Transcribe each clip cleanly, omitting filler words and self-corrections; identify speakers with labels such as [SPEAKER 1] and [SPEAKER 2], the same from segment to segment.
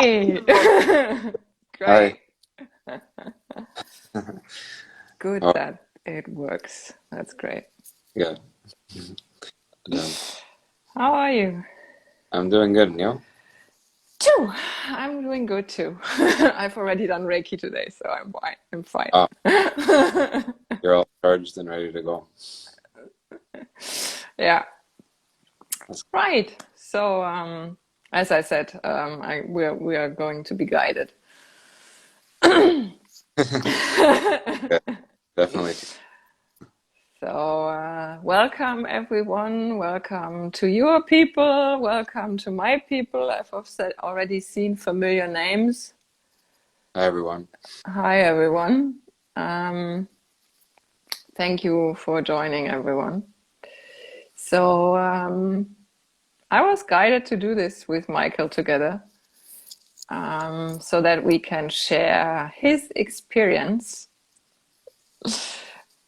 [SPEAKER 1] Hi.
[SPEAKER 2] Hi.
[SPEAKER 1] Great. Good
[SPEAKER 2] Oh,
[SPEAKER 1] that it works. That's great.
[SPEAKER 2] yeah. Um,
[SPEAKER 1] How are you?
[SPEAKER 2] I'm doing good, and you?
[SPEAKER 1] Too. I'm doing good too. I've already done Reiki today, so I'm fine. I'm
[SPEAKER 2] Oh,
[SPEAKER 1] fine.
[SPEAKER 2] you're all charged and ready to go.
[SPEAKER 1] Yeah.
[SPEAKER 2] That's
[SPEAKER 1] Right. So, as I said, we are going to be guided.
[SPEAKER 2] good. Definitely.
[SPEAKER 1] So, welcome everyone. Welcome to your people. Welcome to my people. I've already seen familiar names.
[SPEAKER 2] Hi, everyone.
[SPEAKER 1] Hi, everyone. Um, Thank you for joining, everyone. So, I was guided to do this with Michael together, so that we can share his experience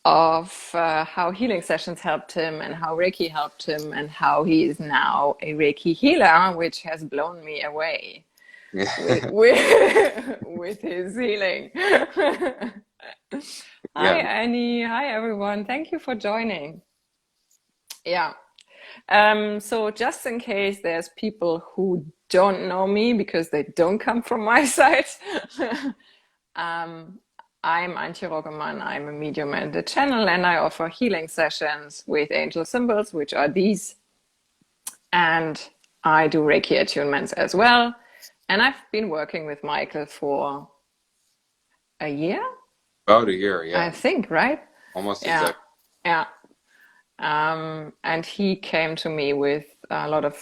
[SPEAKER 1] of how healing sessions helped him and how Reiki helped him and how he is now a Reiki healer, which has blown me away
[SPEAKER 2] Yeah.
[SPEAKER 1] with his healing. Hi,
[SPEAKER 2] Yeah.
[SPEAKER 1] Annie. Hi, everyone. Thank you for joining. Yeah. So just in case there's people who don't know me because they don't come from my side, um, I'm Antje Roggemann. I'm a medium and a channel, and I offer healing sessions with angel symbols, which are these. And I do Reiki attunements as well. And I've been working with Michael for a year,
[SPEAKER 2] About a year,
[SPEAKER 1] I
[SPEAKER 2] yeah.
[SPEAKER 1] think, right?
[SPEAKER 2] Almost
[SPEAKER 1] Yeah,
[SPEAKER 2] exact.
[SPEAKER 1] yeah. And he came to me with a lot of.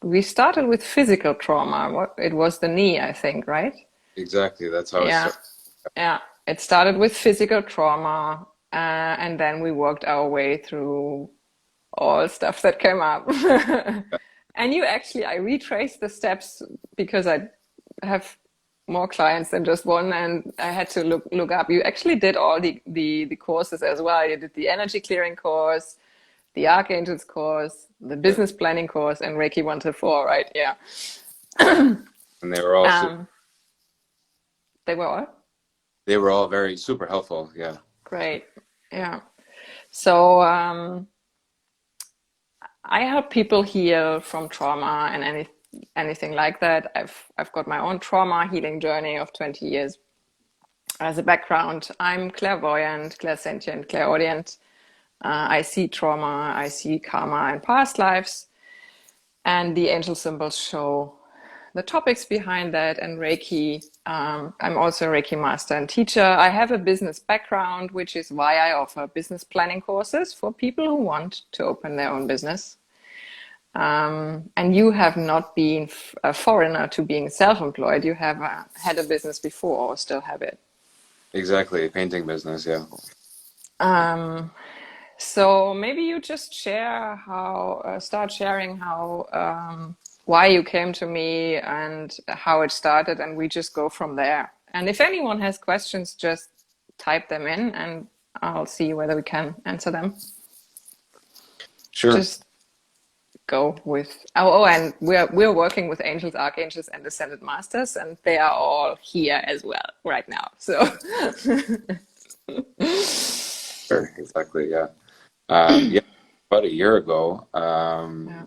[SPEAKER 1] We started with physical trauma. It was the knee, I think, right?
[SPEAKER 2] Exactly. That's how it
[SPEAKER 1] Yeah,
[SPEAKER 2] started.
[SPEAKER 1] yeah. It started with physical trauma, and then we worked our way through all stuff that came up. And I retraced the steps because I have more clients than just one, and I had to look up. You actually did all the courses as well. You did the energy clearing course, the Archangels course, the
[SPEAKER 2] Yeah.
[SPEAKER 1] business planning course, and Reiki 1 to 4, right? Yeah.
[SPEAKER 2] And they were all
[SPEAKER 1] Um, they were all
[SPEAKER 2] very super helpful. Yeah.
[SPEAKER 1] great. Yeah. So I help people heal from trauma and anything like that. I've got my own trauma healing journey of 20 years as a background. I'm clairvoyant, clairsentient, clairaudient. I see trauma, I see karma and past lives, and the angel symbols show the topics behind that. And Reiki, I'm also a Reiki master and teacher. I have a business background, which is why I offer business planning courses for people who want to open their own business. And you have not been a foreigner to being self-employed. You have had a business before or still have it.
[SPEAKER 2] Exactly. Painting business. Yeah.
[SPEAKER 1] Um, so maybe you just start sharing why you came to me and how it started, and we just go from there. And if anyone has questions, just type them in and I'll see whether we can answer them.
[SPEAKER 2] Sure.
[SPEAKER 1] Just go with and we're working with angels, archangels, and ascended masters, and they are all here as well right now. So
[SPEAKER 2] Sure. Exactly. Yeah. Yeah. About a year ago,
[SPEAKER 1] yeah.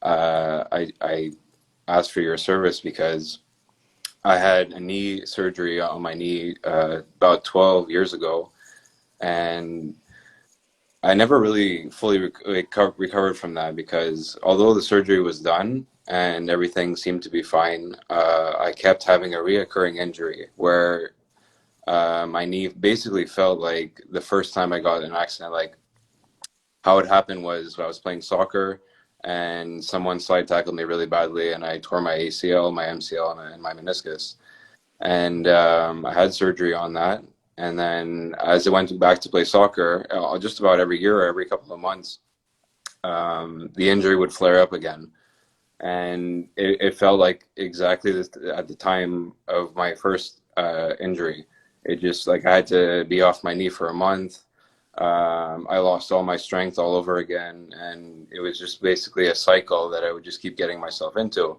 [SPEAKER 2] I asked for your service because I had a knee surgery on my knee about 12 years ago, and I never really fully recovered from that because although the surgery was done and everything seemed to be fine, I kept having a reoccurring injury where my knee basically felt like the first time I got in an accident. Like how it happened was I was playing soccer and someone slide tackled me really badly, and I tore my ACL, my MCL, and my meniscus. And I had surgery on that. And then as I went back to play soccer, just about every year or every couple of months, the injury would flare up again. And it felt like exactly this at the time of my first injury. It just like I had to be off my knee for a month. I lost all my strength all over again, and it was just basically a cycle that I would just keep getting myself into.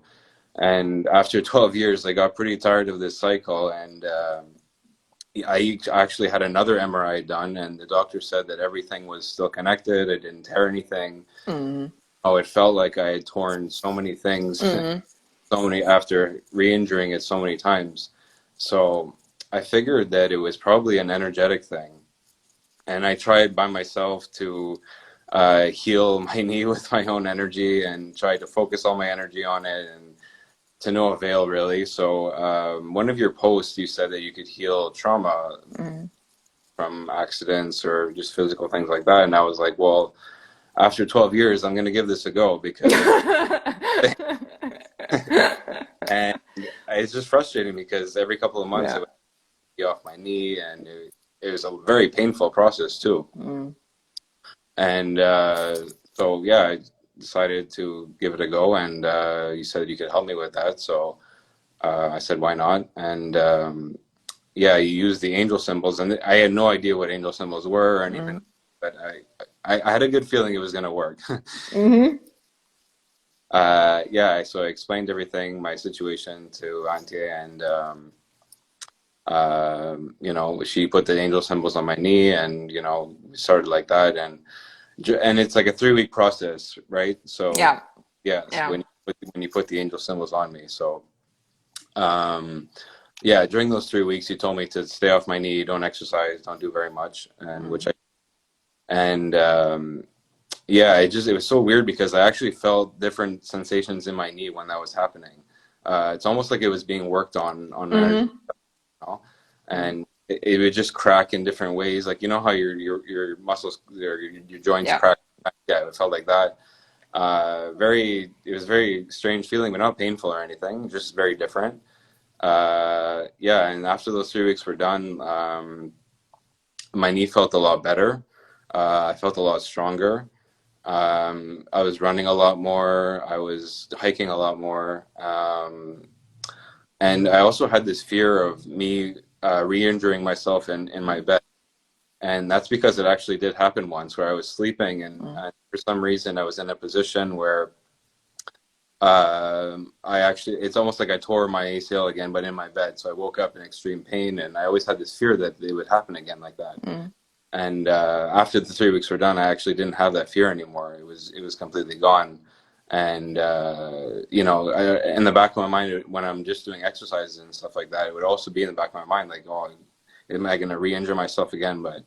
[SPEAKER 2] And after 12 years, I got pretty tired of this cycle, and I actually had another MRI done, and the doctor said that everything was still connected. I didn't tear anything.
[SPEAKER 1] Mm.
[SPEAKER 2] Oh, it felt like I had torn so many things,
[SPEAKER 1] Mm.
[SPEAKER 2] so many after re-injuring it so many times. So I figured that it was probably an energetic thing, and I tried by myself to heal my knee with my own energy and tried to focus all my energy on it, and to no avail, really. So one of your posts, you said that you could heal trauma
[SPEAKER 1] Mm.
[SPEAKER 2] from accidents or just physical things like that. And I was like, well, after 12 years, I'm going to give this a go because, and it's just frustrating because every couple of months
[SPEAKER 1] Yeah.
[SPEAKER 2] it would be off my knee, and it was a very painful process too.
[SPEAKER 1] Mm.
[SPEAKER 2] And so, yeah, I decided to give it a go, and you said you could help me with that. So I said, why not? And yeah, you used the angel symbols, and I had no idea what angel symbols were or anything,
[SPEAKER 1] Mm.
[SPEAKER 2] but I had a good feeling it was going to work.
[SPEAKER 1] Mm-hmm.
[SPEAKER 2] Yeah, so I explained everything, my situation to Auntie, and you know, she put the angel symbols on my knee, and you know, we started like that, and it's like a 3 week process, right? So
[SPEAKER 1] Yeah.
[SPEAKER 2] yes,
[SPEAKER 1] Yeah.
[SPEAKER 2] when you put the angel symbols on me, so um, yeah, during those 3 weeks, you told me to stay off my knee, don't exercise, don't do very much, and which
[SPEAKER 1] Mm.
[SPEAKER 2] I and yeah, it was so weird because I actually felt different sensations in my knee when that was happening. It's almost like it was being worked on energy,
[SPEAKER 1] Mm-hmm.
[SPEAKER 2] you know?
[SPEAKER 1] Mm.
[SPEAKER 2] And it would just crack in different ways. Like you know how your muscles, your joints
[SPEAKER 1] Yeah.
[SPEAKER 2] crack. Yeah, it felt like that. It was very strange feeling, but not painful or anything. Just very different. Yeah, and after those 3 weeks were done, my knee felt a lot better. I felt a lot stronger. I was running a lot more. I was hiking a lot more. And I also had this fear of me re-injuring myself in my
[SPEAKER 1] Mm.
[SPEAKER 2] bed. And that's because it actually did happen once where I was sleeping, and
[SPEAKER 1] Mm.
[SPEAKER 2] for some reason I was in a position where it's almost like I tore my ACL again, but in my bed. So I woke up in extreme pain, and I always had this fear that it would happen again like that.
[SPEAKER 1] Mm.
[SPEAKER 2] And after the 3 weeks were done, I actually didn't have that fear anymore. It was completely gone. And you know, in the back of my mind, when I'm just doing exercises and stuff like that, it would also be in the back of my mind, like, oh, am I going to re-injure myself again? But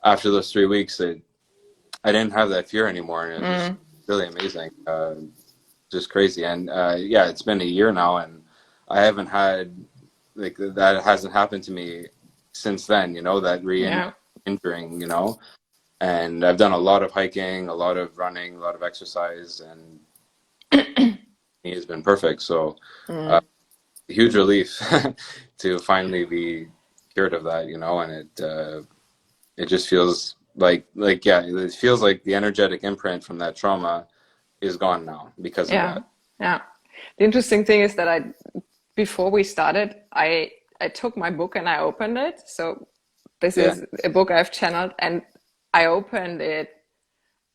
[SPEAKER 2] after those 3 weeks, I didn't have that fear anymore, and it was just
[SPEAKER 1] Mm.
[SPEAKER 2] really amazing. Just crazy. And yeah, it's been a year now, and I haven't had like that hasn't happened to me since then. You know, that
[SPEAKER 1] Yeah.
[SPEAKER 2] re-injuring. You know, and I've done a lot of hiking, a lot of running, a lot of exercise, and he has been perfect. So, uh,
[SPEAKER 1] Mm.
[SPEAKER 2] huge relief to finally be cured of that. You know, and it just feels like yeah, it feels like the energetic imprint from that trauma is gone now because of
[SPEAKER 1] Yeah.
[SPEAKER 2] that.
[SPEAKER 1] Yeah. The interesting thing is that before we started, I took my book and I opened it. So this
[SPEAKER 2] Yeah.
[SPEAKER 1] is a book I've channeled, and I opened it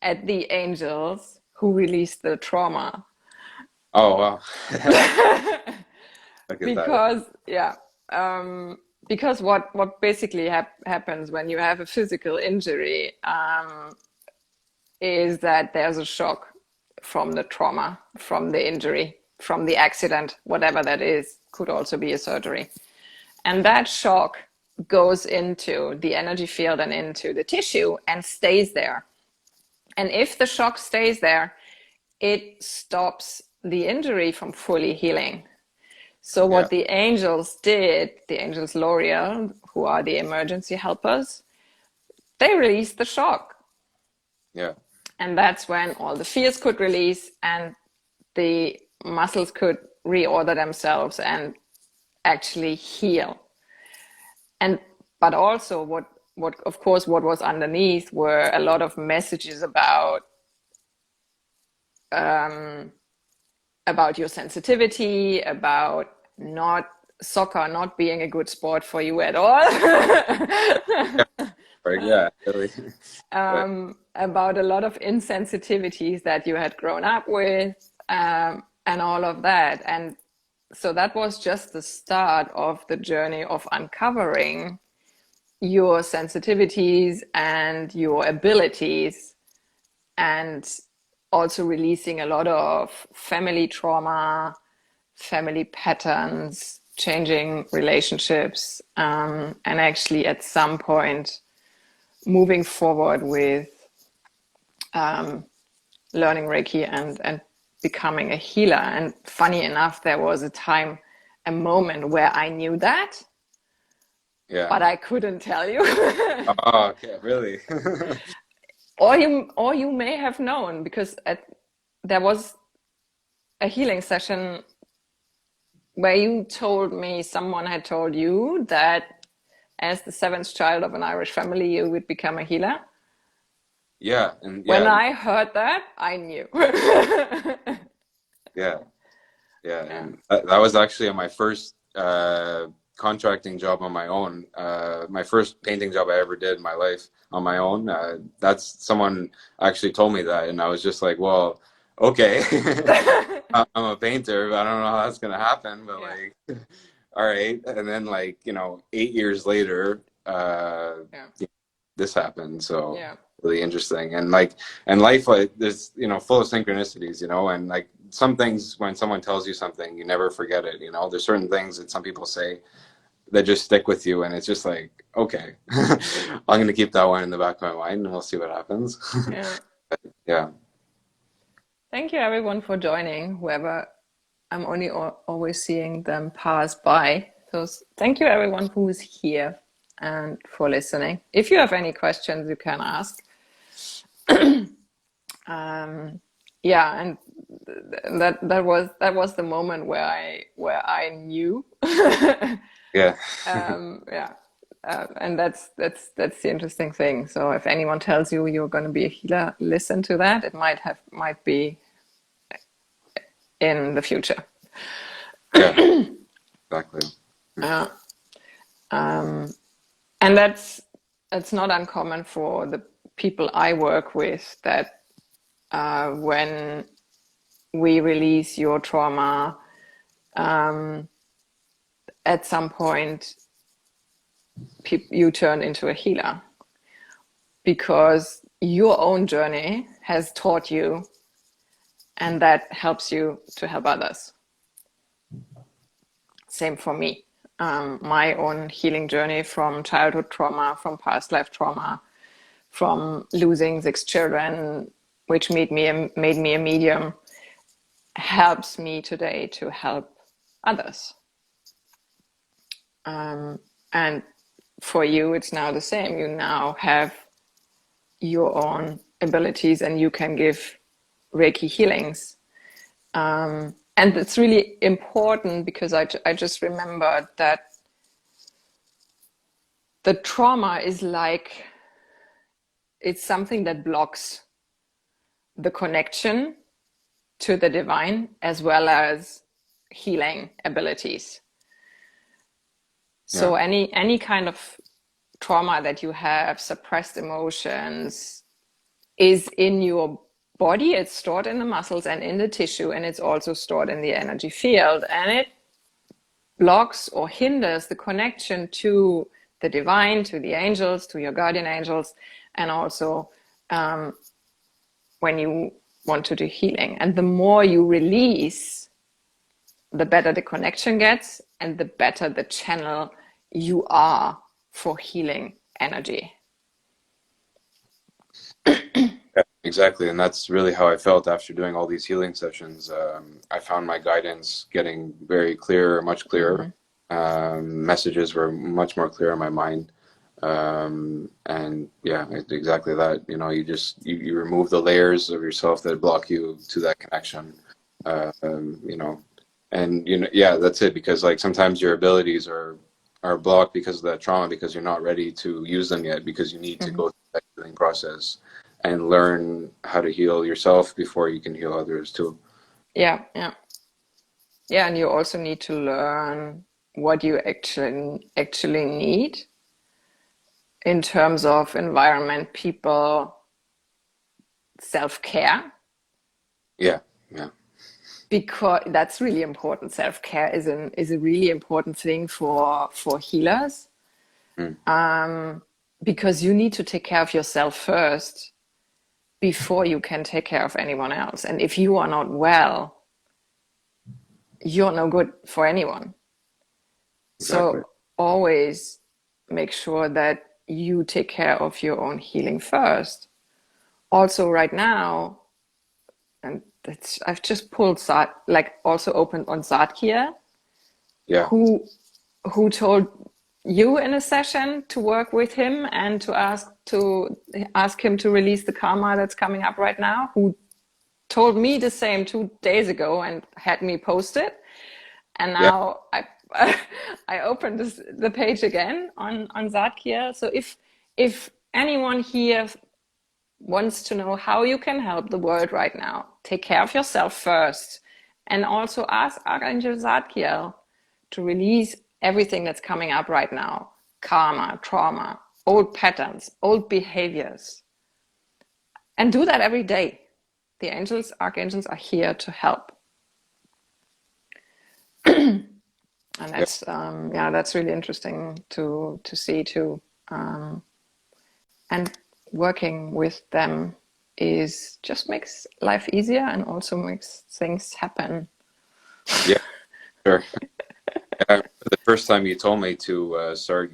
[SPEAKER 1] at the angels who released the trauma.
[SPEAKER 2] Oh wow. Look at that.
[SPEAKER 1] Because yeah, um, because what basically happens when you have a physical injury is that there's a shock from the trauma, from the injury, from the accident, whatever that is. Could also be a surgery, and that shock goes into the energy field and into the tissue and stays there. And if the shock stays there, it stops the injury from fully healing. So
[SPEAKER 2] Yeah.
[SPEAKER 1] what the angels did, the angels L'Oreal, who are the emergency helpers, they released the shock.
[SPEAKER 2] Yeah.
[SPEAKER 1] And that's when all the fears could release and the muscles could reorder themselves and actually heal. And but also what of course what was underneath were a lot of messages um, about your sensitivity, about not soccer not being a good sport for you at all.
[SPEAKER 2] Yeah. Right. Yeah. Really. But
[SPEAKER 1] About a lot of insensitivities that you had grown up with, and all of that. And so that was just the start of the journey of uncovering your sensitivities and your abilities, and also releasing a lot of family trauma, family patterns, changing relationships, and actually at some point moving forward with learning Reiki and becoming a healer. And funny enough, there was a moment where I knew that,
[SPEAKER 2] Yeah.
[SPEAKER 1] but I couldn't tell you.
[SPEAKER 2] Oh, okay, really?
[SPEAKER 1] Or you may have known, because there was a healing session where you told me someone had told you that as the seventh child of an Irish family, you would become a healer.
[SPEAKER 2] Yeah, and
[SPEAKER 1] When
[SPEAKER 2] yeah,
[SPEAKER 1] I heard that, I knew.
[SPEAKER 2] yeah, yeah,
[SPEAKER 1] Yeah.
[SPEAKER 2] and that was actually my first contracting job on my own. My first painting job I ever did in my life on my own. That's someone actually told me that, and I was just like, well, okay. I'm a painter, but I don't know how that's gonna happen, but
[SPEAKER 1] Yeah.
[SPEAKER 2] like, all right. And then like, 8 years later,
[SPEAKER 1] Yeah.
[SPEAKER 2] this happened. So
[SPEAKER 1] Yeah.
[SPEAKER 2] really interesting. And like, and life, like, there's, full of synchronicities, and like some things, when someone tells you something, you never forget it. There's certain things that some people say that just stick with you, and it's just like, okay, I'm gonna keep that one in the back of my mind, and we'll see what happens.
[SPEAKER 1] Yeah.
[SPEAKER 2] Yeah.
[SPEAKER 1] Thank you everyone for joining, whoever. I'm only always seeing them pass by. So thank you everyone who's here and for listening. If you have any questions, you can ask. Yeah, and that was the moment where I knew.
[SPEAKER 2] Yeah.
[SPEAKER 1] Yeah, and that's the interesting thing. So if anyone tells you you're going to be a healer, listen to that. It might be in the future.
[SPEAKER 2] Yeah, exactly.
[SPEAKER 1] Uh, and that's not uncommon for the people I work with, that when we release your trauma, at some point you turn into a healer, because your own journey has taught you, and that helps you to help others. Same for me. My own healing journey from childhood trauma, from past life trauma, from losing 6 children, which made me a medium, helps me today to help others. And for you, it's now the same. You now have your own abilities, and you can give Reiki healings. And it's really important, because I just remembered that the trauma is like, it's something that blocks the connection to the divine as well as healing abilities.
[SPEAKER 2] Yeah.
[SPEAKER 1] So any kind of trauma that you have, suppressed emotions, is in your body. It's stored in the muscles and in the tissue, and it's also stored in the energy field, and it blocks or hinders the connection to the divine, to the angels, to your guardian angels, and also when you want to do healing. And the more you release, the better the connection gets, and the better the channel you are for healing energy.
[SPEAKER 2] Yeah, exactly. And that's really how I felt after doing all these healing sessions. I found my guidance getting very clear, much clearer. Messages were much more clear in my mind. And yeah, exactly that. You remove the layers of yourself that block you to that connection. Uh, um, you know, and yeah, that's it. Because like sometimes your abilities are blocked because of that trauma, because you're not ready to use them yet, because you need to go through that healing process and learn how to heal yourself before you can heal others too.
[SPEAKER 1] Yeah, yeah. Yeah, and you also need to learn what you actually need in terms of environment, people, self-care.
[SPEAKER 2] Yeah, yeah,
[SPEAKER 1] because that's really important. Self-care is a really important thing for healers,
[SPEAKER 2] Mm.
[SPEAKER 1] because you need to take care of yourself first before you can take care of anyone else. And if you are not well, you're no good for anyone.
[SPEAKER 2] Exactly.
[SPEAKER 1] So always make sure that you take care of your own healing first. Also, right now, and I've just pulled like also opened on Zadkiel,
[SPEAKER 2] Yeah.
[SPEAKER 1] who told you in a session to work with him and to ask him to release the karma that's coming up right now, who told me the same 2 days ago and had me post it. And
[SPEAKER 2] Yeah.
[SPEAKER 1] now I opened the page again on Zadkiel. So if anyone here wants to know how you can help the world right now, take care of yourself first, and also ask Archangel Zadkiel to release everything that's coming up right now: karma, trauma, old patterns, old behaviors, and do that every day. The angels, archangels are here to help. And
[SPEAKER 2] Yeah.
[SPEAKER 1] that's really interesting to see too. And working with them is just makes life easier and also makes things happen.
[SPEAKER 2] Yeah. Sure. The first time you told me to start,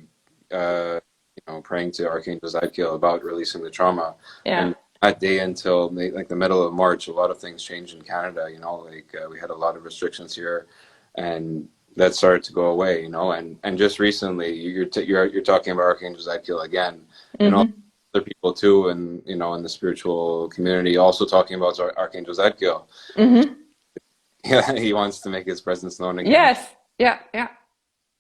[SPEAKER 2] praying to Archangel Zadkiel about releasing the trauma,
[SPEAKER 1] Yeah.
[SPEAKER 2] and that day until like the middle of March, a lot of things changed in Canada. Like we had a lot of restrictions here, and that started to go away. And just recently, you're talking about Archangel Zadkiel again, and all
[SPEAKER 1] Mm-hmm.
[SPEAKER 2] other people too, and in the spiritual community, also talking about Archangel Zadkiel.
[SPEAKER 1] Mm-hmm.
[SPEAKER 2] Yeah, he wants to make his presence known again.
[SPEAKER 1] Yes. Yeah. Yeah.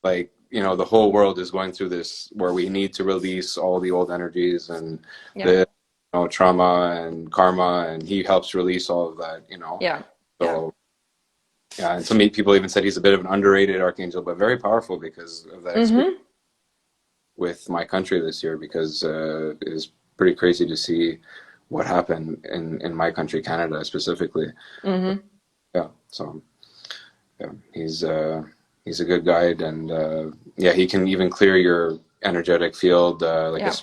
[SPEAKER 2] Like the whole world is going through this where we need to release all the old energies and
[SPEAKER 1] Yeah.
[SPEAKER 2] the trauma and karma, and he helps release all of that.
[SPEAKER 1] Yeah. Yeah.
[SPEAKER 2] So yeah, and some people even said he's a bit of an underrated archangel, but very powerful because of that experience
[SPEAKER 1] Mm-hmm.
[SPEAKER 2] with my country this year, because it is pretty crazy to see what happened in my country, Canada specifically.
[SPEAKER 1] Mm-hmm.
[SPEAKER 2] Yeah, so yeah, he's a good guide, and yeah, he can even clear your energetic field like a
[SPEAKER 1] Yeah.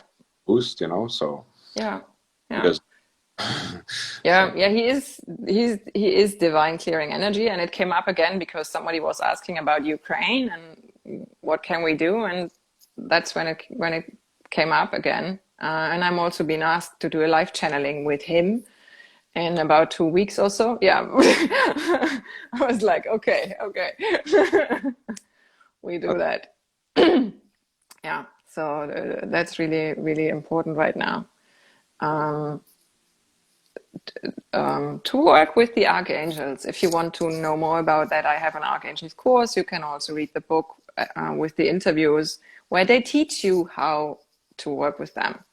[SPEAKER 2] boost, so
[SPEAKER 1] Yeah.
[SPEAKER 2] he
[SPEAKER 1] Yeah.
[SPEAKER 2] does.
[SPEAKER 1] Yeah,
[SPEAKER 2] So
[SPEAKER 1] yeah, he is divine clearing energy, and it came up again because somebody was asking about Ukraine and what can we do, and that's when it came up again. And I'm also being asked to do a live channeling with him in about 2 weeks or so. Yeah, I was like, okay, we do that. Yeah, so that's really really important right now. To work with the archangels. If you want to know more about that, I have an archangels course. You can also read the book with the interviews where they teach you how to work with them.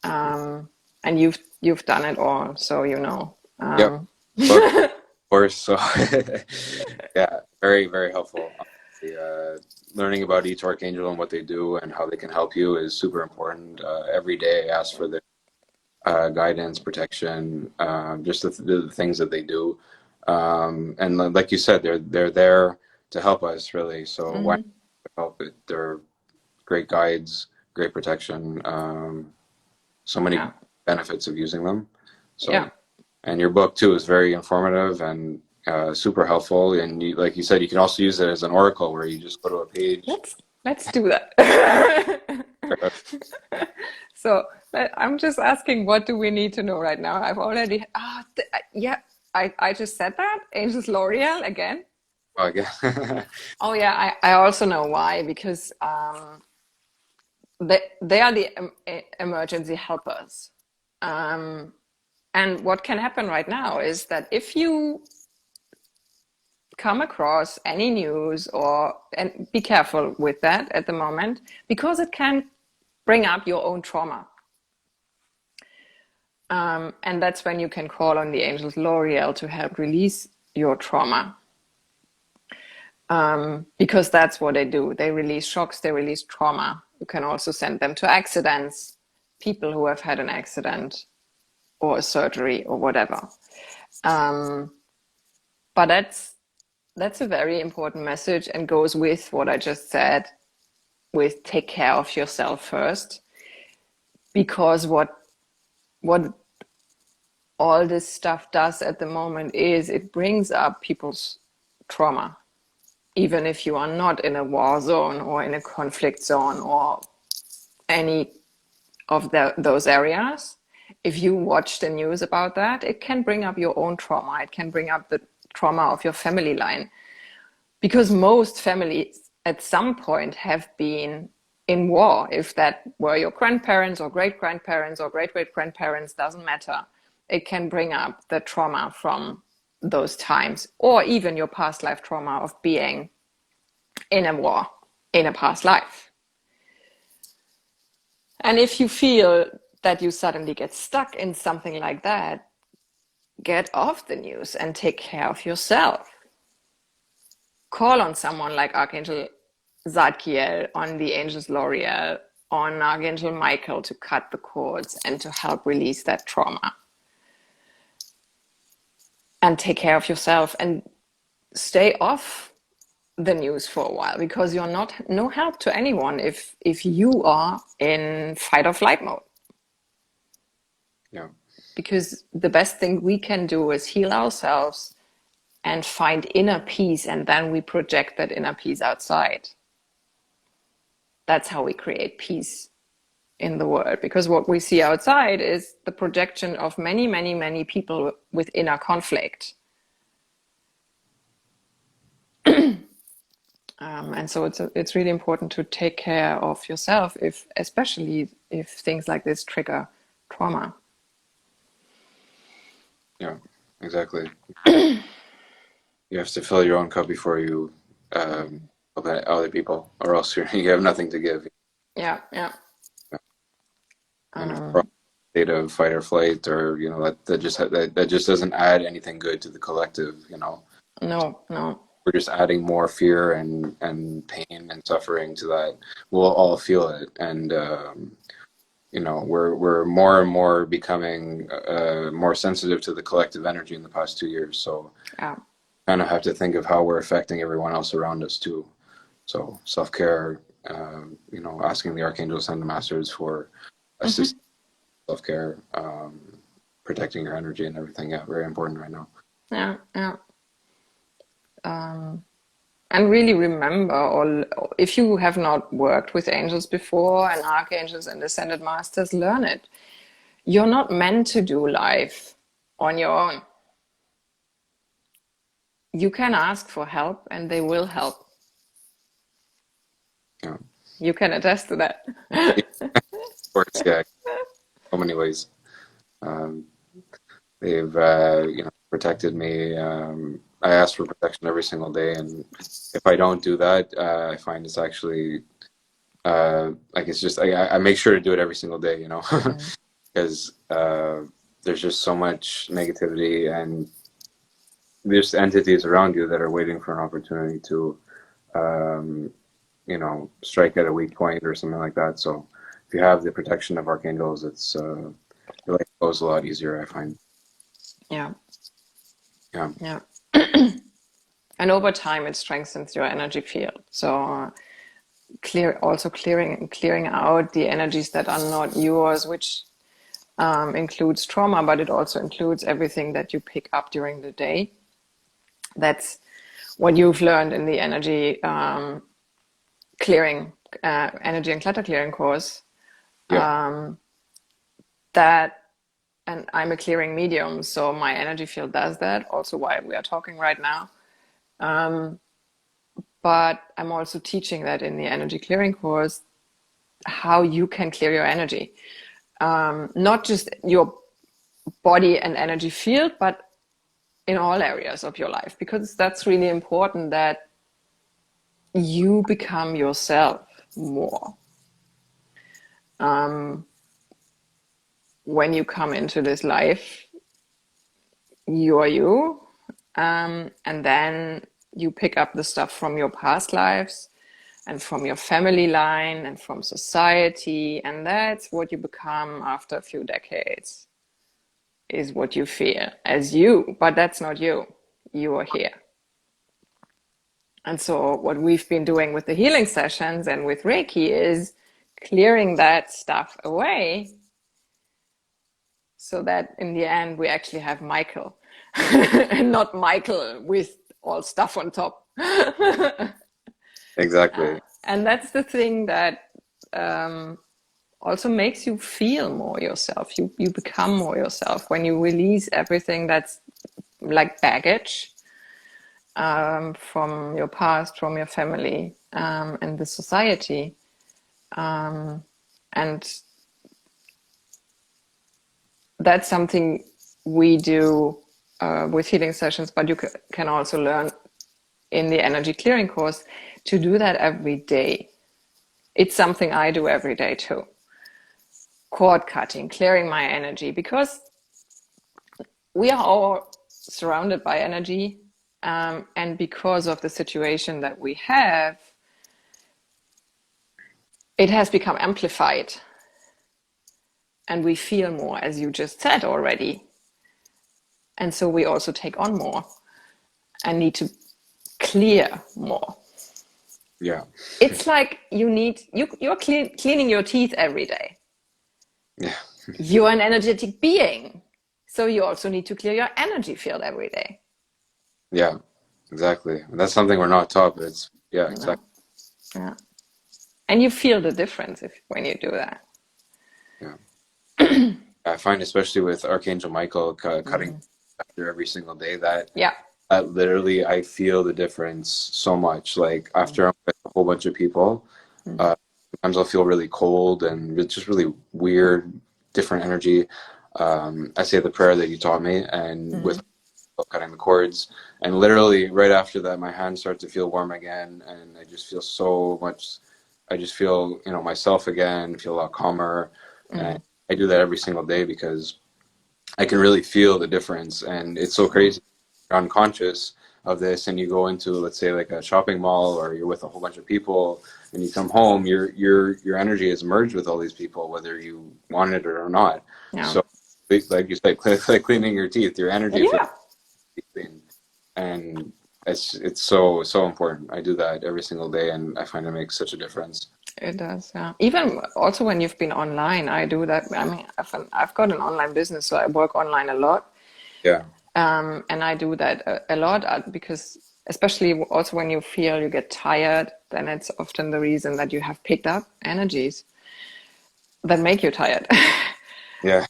[SPEAKER 1] And you've done it all, so you know.
[SPEAKER 2] yep, book, of course. So yeah, very very helpful. Learning about each archangel and what they do and how they can help you is super important. Every day, I ask for their guidance, protection, just the things that they do. And like you said, they're there to help us, really. So why
[SPEAKER 1] Mm-hmm.
[SPEAKER 2] not help it? They're great guides, great protection. So many
[SPEAKER 1] Yeah,
[SPEAKER 2] benefits of using them.
[SPEAKER 1] yeah.
[SPEAKER 2] So, and your book too is very informative and super helpful. And like you said, you can also use it as an oracle where you just go to a page.
[SPEAKER 1] Let's do that. So I'm just asking, what do we need to know right now? I've already, yeah, I just said that. Angels L'Oreal again.
[SPEAKER 2] Oh, yeah.
[SPEAKER 1] Oh yeah, I also know why, because they are the emergency helpers. Um, and what can happen right now is that if you come across any news, and be careful with that at the moment, because it can bring up your own trauma. And that's when you can call on the angels L'Oreal to help release your trauma. Because that's what they do. They release shocks, they release trauma. You can also send them to accidents, people who have had an accident or a surgery or whatever. But that's a very important message and goes with what I just said, with take care of yourself first. Because what all this stuff does at the moment is it brings up people's trauma, even if you are not in a war zone or in a conflict zone or any of those areas. If you watch the news about that, it can bring up your own trauma. It can bring up the trauma of your family line, because most families at some point have been in war. If that were your grandparents or great-grandparents or great-great-grandparents, doesn't matter. It can bring up the trauma from those times, or even your past life trauma of being in a war in a past life. And if you feel that you suddenly get stuck in something like that, get off the news and take care of yourself. Call on someone like Archangel Zadkiel, on the Angels L'Oreal, on Archangel Michael to cut the cords and to help release that trauma. And take care of yourself and stay off the news for a while, because you're not no help to anyone if you are in fight or flight mode.
[SPEAKER 2] Yeah.
[SPEAKER 1] Because the best thing we can do is heal ourselves and find inner peace, and then we project that inner peace outside. That's how we create peace in the world, because what we see outside is the projection of many, many, many people with inner conflict. And so it's really important to take care of yourself, especially if things like this trigger trauma.
[SPEAKER 2] Yeah, exactly. You have to fill your own cup before you help other people, or else you have nothing to give.
[SPEAKER 1] Yeah, yeah.
[SPEAKER 2] And if we're in a state of fight or flight, or that just doesn't add anything good to the collective.
[SPEAKER 1] No.
[SPEAKER 2] We're just adding more fear and pain and suffering to that. We'll all feel it, and we're more and more becoming more sensitive to the collective energy in the past 2 years. So
[SPEAKER 1] yeah.
[SPEAKER 2] kind of have to think of how we're affecting everyone else around us too. So self-care, asking the archangels and the masters for assistance, self-care, protecting your energy and everything. Yeah, very important right now.
[SPEAKER 1] Yeah. And really remember, if you have not worked with angels before and archangels and ascended masters, learn it. You're not meant to do life on your own. You can ask for help and they will help.
[SPEAKER 2] Yeah.
[SPEAKER 1] You can attest to that.
[SPEAKER 2] Of course, yeah, so many ways. They've protected me. I ask for protection every single day, and if I don't do that, I find it's actually it's just I make sure to do it every single day, because there's just so much negativity, and there's entities around you that are waiting for an opportunity to strike at a weak point or something like that. So if you have the protection of archangels, it's your life goes a lot easier, I find.
[SPEAKER 1] Yeah.
[SPEAKER 2] Yeah.
[SPEAKER 1] And over time, it strengthens your energy field. So clearing out the energies that are not yours, which includes trauma, but it also includes everything that you pick up during the day. That's what you've learned in the energy clearing, energy and clutter clearing course.
[SPEAKER 2] Yeah.
[SPEAKER 1] And I'm a clearing medium, so my energy field does that, also why we are talking right now. But I'm also teaching that in the energy clearing course, how you can clear your energy. Not just your body and energy field, but in all areas of your life, because that's really important, that you become yourself more. When you come into this life, you are you, and then you pick up the stuff from your past lives and from your family line and from society, and that's what you become after a few decades, is what you feel as you, but that's not you. you are here. And so what we've been doing with the healing sessions and with Reiki is clearing that stuff away so that in the end we actually have Michael and not Michael with all stuff on top.
[SPEAKER 2] Exactly.
[SPEAKER 1] And that's the thing that also makes you feel more yourself. You become more yourself when you release everything that's like baggage from your past, from your family, and the society. And that's something we do with healing sessions, but you can also learn in the energy clearing course to do that every day. It's something I do every day too. Cord cutting, clearing my energy, because we are all surrounded by energy. And because of the situation that we have, it has become amplified. And we feel more, as you just said already. And so we also take on more and need to clear more.
[SPEAKER 2] Yeah.
[SPEAKER 1] It's like you're cleaning your teeth every day.
[SPEAKER 2] Yeah.
[SPEAKER 1] You're an energetic being. So you also need to clear your energy field every day.
[SPEAKER 2] Yeah. Exactly. That's something we're not taught, but it's, yeah,
[SPEAKER 1] Yeah.
[SPEAKER 2] exactly.
[SPEAKER 1] Yeah. And you feel the difference when you do that.
[SPEAKER 2] Yeah. I find, especially with Archangel Michael cutting after every single day, that
[SPEAKER 1] Yeah.
[SPEAKER 2] literally I feel the difference so much. Like after I'm with a whole bunch of people, sometimes I'll feel really cold and it's just really weird, different energy. I say the prayer that you taught me, and with cutting the cords, and literally right after that, my hands start to feel warm again, and I just feel so much. I just feel, myself again, feel a lot calmer, and I do that every single day because I can really feel the difference, and it's so crazy. You're unconscious of this, and you go into, let's say, like a shopping mall, or you're with a whole bunch of people, and you come home. Your energy is merged with all these people, whether you wanted it or not.
[SPEAKER 1] Yeah.
[SPEAKER 2] So, like you said, like cleaning your teeth, your energy feels
[SPEAKER 1] Yeah.
[SPEAKER 2] clean, and it's so important. I do that every single day, and I find it makes such a difference.
[SPEAKER 1] It does, yeah. Even also when you've been online, I do that. I mean, I've got an online business, so I work online a lot.
[SPEAKER 2] Yeah,
[SPEAKER 1] And I do that a lot because, especially also when you feel you get tired, then it's often the reason that you have picked up energies that make you tired.
[SPEAKER 2] yeah,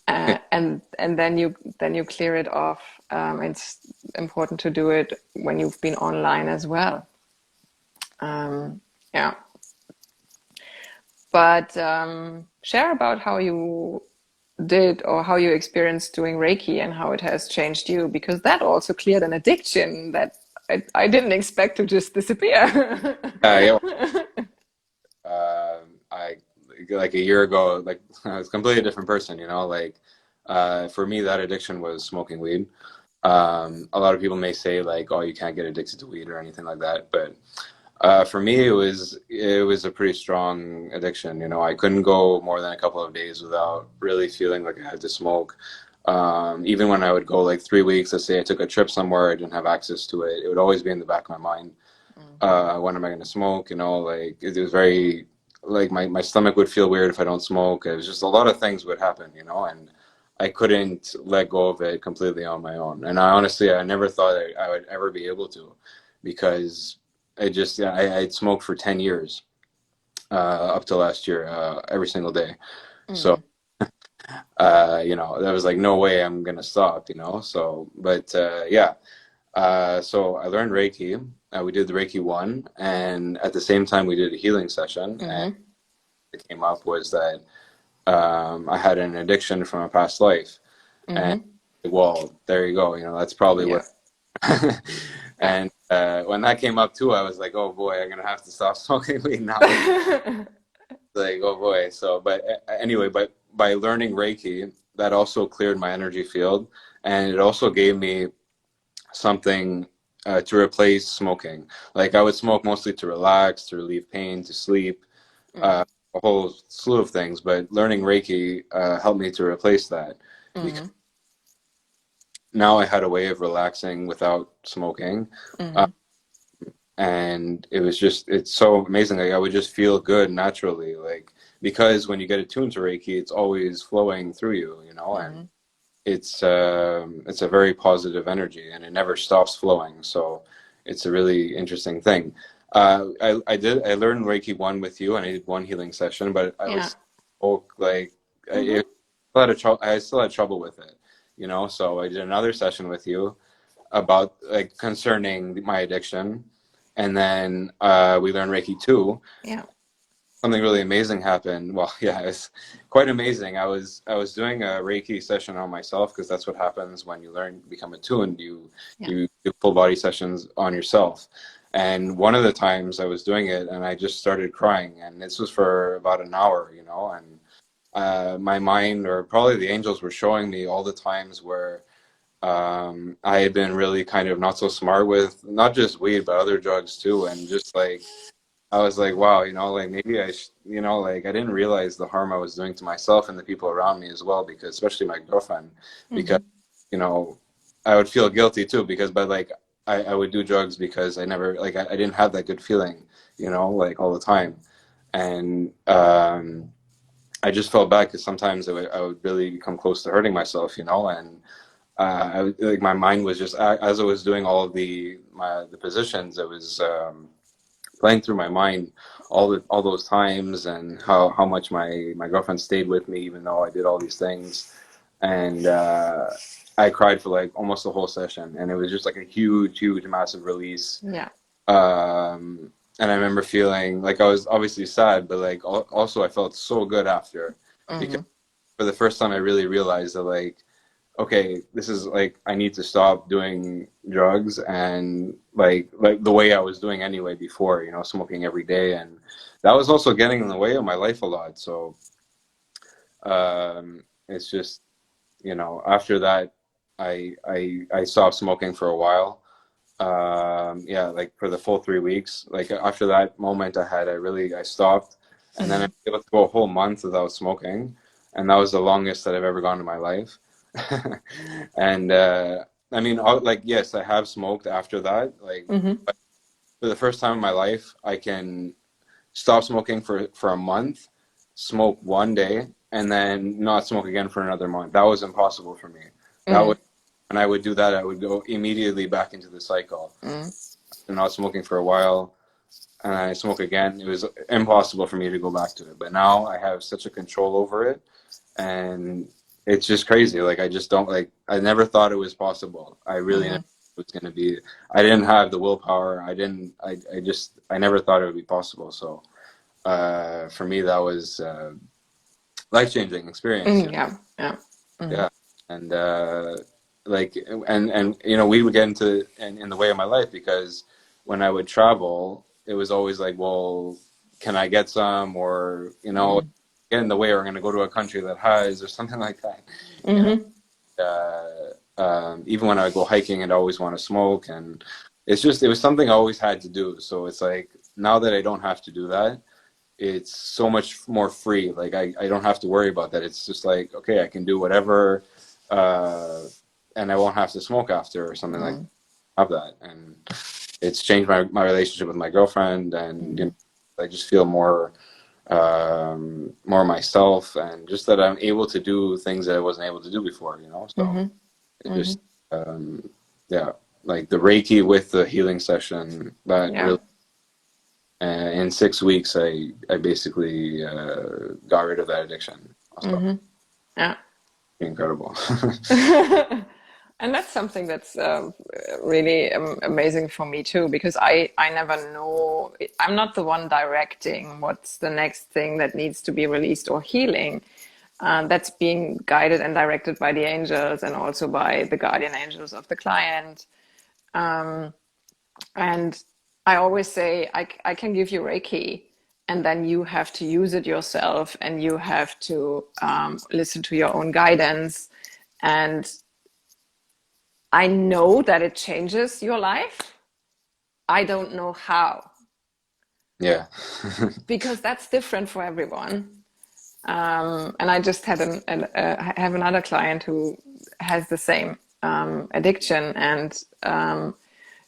[SPEAKER 1] And then you clear it off. It's important to do it when you've been online as well. Yeah. But share about how you did or how you experienced doing Reiki and how it has changed you, because that also cleared an addiction that I didn't expect to just disappear.
[SPEAKER 2] yeah. I like a year ago, like I was a completely different person, like for me that addiction was smoking weed. A lot of people may say like, oh, you can't get addicted to weed or anything like that, but for me it was a pretty strong addiction. I couldn't go more than a couple of days without really feeling like I had to smoke. Even when I would go like 3 weeks, let's say I took a trip somewhere, I didn't have access to it, it would always be in the back of my mind. When am I going to smoke? Like it was very, like my stomach would feel weird if I don't smoke. It was just a lot of things would happen, and I couldn't let go of it completely on my own. And I never thought I would ever be able to, because I'd smoked for 10 years, up to last year, every single day. So, there was like no way I'm going to stop, so, but, yeah. So I learned Reiki. We did the Reiki 1, and at the same time we did a healing session. And it came up was that I had an addiction from a past life, and well, there you go. That's probably
[SPEAKER 1] Yeah.
[SPEAKER 2] what. And when that came up too, I was like, oh boy, I'm gonna have to stop smoking weed now. Like, oh boy. So, but anyway, but by learning Reiki, that also cleared my energy field, and it also gave me something to replace smoking. Like I would smoke mostly to relax, to relieve pain, to sleep, a whole slew of things. But learning Reiki helped me to replace that, because now I had a way of relaxing without smoking. Uh,
[SPEAKER 1] Mm-hmm.
[SPEAKER 2] and it's so amazing. Like I would just feel good naturally, like because when you get attuned to Reiki, it's always flowing through you, and
[SPEAKER 1] Mm-hmm.
[SPEAKER 2] it's a very positive energy, and it never stops flowing. So it's a really interesting thing. I learned Reiki one with you, and I did one healing session, but I
[SPEAKER 1] Yeah.
[SPEAKER 2] was like
[SPEAKER 1] Mm-hmm.
[SPEAKER 2] I still had trouble with it, So I did another session with you about like concerning my addiction, and then we learned Reiki 2.
[SPEAKER 1] Yeah.
[SPEAKER 2] Something really amazing happened. Well, yeah, it's quite amazing. I was doing a Reiki session on myself because that's what happens when you learn become attuned. You
[SPEAKER 1] Yeah.
[SPEAKER 2] you do full body sessions on yourself. And one of the times I was doing it, and I just started crying, and this was for about an hour, and my mind, or probably the angels, were showing me all the times where I had been really kind of not so smart with not just weed but other drugs too, and just like I was like, wow, like maybe like I didn't realize the harm I was doing to myself and the people around me as well, because especially my girlfriend, because
[SPEAKER 1] Mm-hmm.
[SPEAKER 2] you know I would feel guilty too, because but like I would do drugs because I never like I didn't have that good feeling, like all the time, and I just felt bad because sometimes I would really come close to hurting myself, and like my mind was just as I was doing all of the positions, it was playing through my mind all those times, and how much my girlfriend stayed with me even though I did all these things, and I cried for like almost the whole session, and it was just like a huge massive release.
[SPEAKER 1] Yeah.
[SPEAKER 2] And I remember feeling like I was obviously sad, but like also I felt so good after, because
[SPEAKER 1] Mm-hmm.
[SPEAKER 2] for the first time I really realized that like okay, this is like I need to stop doing drugs, and like the way I was doing anyway before, smoking every day, and that was also getting in the way of my life a lot. So it's just after that I stopped smoking for a while. Yeah, like for the full 3 weeks. Like after that moment I stopped, and then I
[SPEAKER 1] Mm-hmm.
[SPEAKER 2] was able to go a whole month without smoking, and that was the longest that I've ever gone in my life. And I mean, like yes, I have smoked after that. Like,
[SPEAKER 1] Mm-hmm.
[SPEAKER 2] but for the first time in my life, I can stop smoking for a month, smoke one day, and then not smoke again for another month. That was impossible for me. That was
[SPEAKER 1] Mm-hmm.
[SPEAKER 2] when I would do that, I would go immediately back into the cycle. And not smoking for a while, and I smoke again. It was impossible for me to go back to it. But now I have such a control over it, and it's just crazy. Like I just don't like. I never thought it was possible. I really never
[SPEAKER 1] Mm-hmm.
[SPEAKER 2] thought it was going to be. I didn't have the willpower. I didn't. I never thought it would be possible. So for me, that was life changing experience.
[SPEAKER 1] Mm-hmm. Yeah. Yeah. Mm-hmm.
[SPEAKER 2] Yeah, and like and we would get into in the way of my life, because when I would travel, it was always like, well, can I get some, or get in the way, or I'm going to go to a country that has, or something like that. You know,
[SPEAKER 1] Mm-hmm.
[SPEAKER 2] even when I would go hiking, I'd always want to smoke, and it was something I always had to do. So it's like now that I don't have to do that, it's so much more free. Like I don't have to worry about that. It's just like, okay, I can do whatever, uh, and I won't have to smoke after or something like
[SPEAKER 1] Mm-hmm.
[SPEAKER 2] have that. And it's changed my relationship with my girlfriend, and
[SPEAKER 1] Mm-hmm.
[SPEAKER 2] I just feel more myself, and just that I'm able to do things that I wasn't able to do before. So
[SPEAKER 1] Mm-hmm.
[SPEAKER 2] it
[SPEAKER 1] Mm-hmm.
[SPEAKER 2] just yeah, like the Reiki with the healing session that
[SPEAKER 1] Yeah.
[SPEAKER 2] really. In 6 weeks, I basically got rid of that addiction. So
[SPEAKER 1] Mm-hmm. Yeah.
[SPEAKER 2] incredible.
[SPEAKER 1] And that's something that's really amazing for me too, because I never know. I'm not the one directing what's the next thing that needs to be released or healing. That's being guided and directed by the angels and also by the guardian angels of the client. And I always say, I can give you Reiki, and then you have to use it yourself, and you have to listen to your own guidance. And I know that it changes your life. I don't know how,
[SPEAKER 2] Yeah.
[SPEAKER 1] because that's different for everyone. And I just had have another client who has the same. addiction, and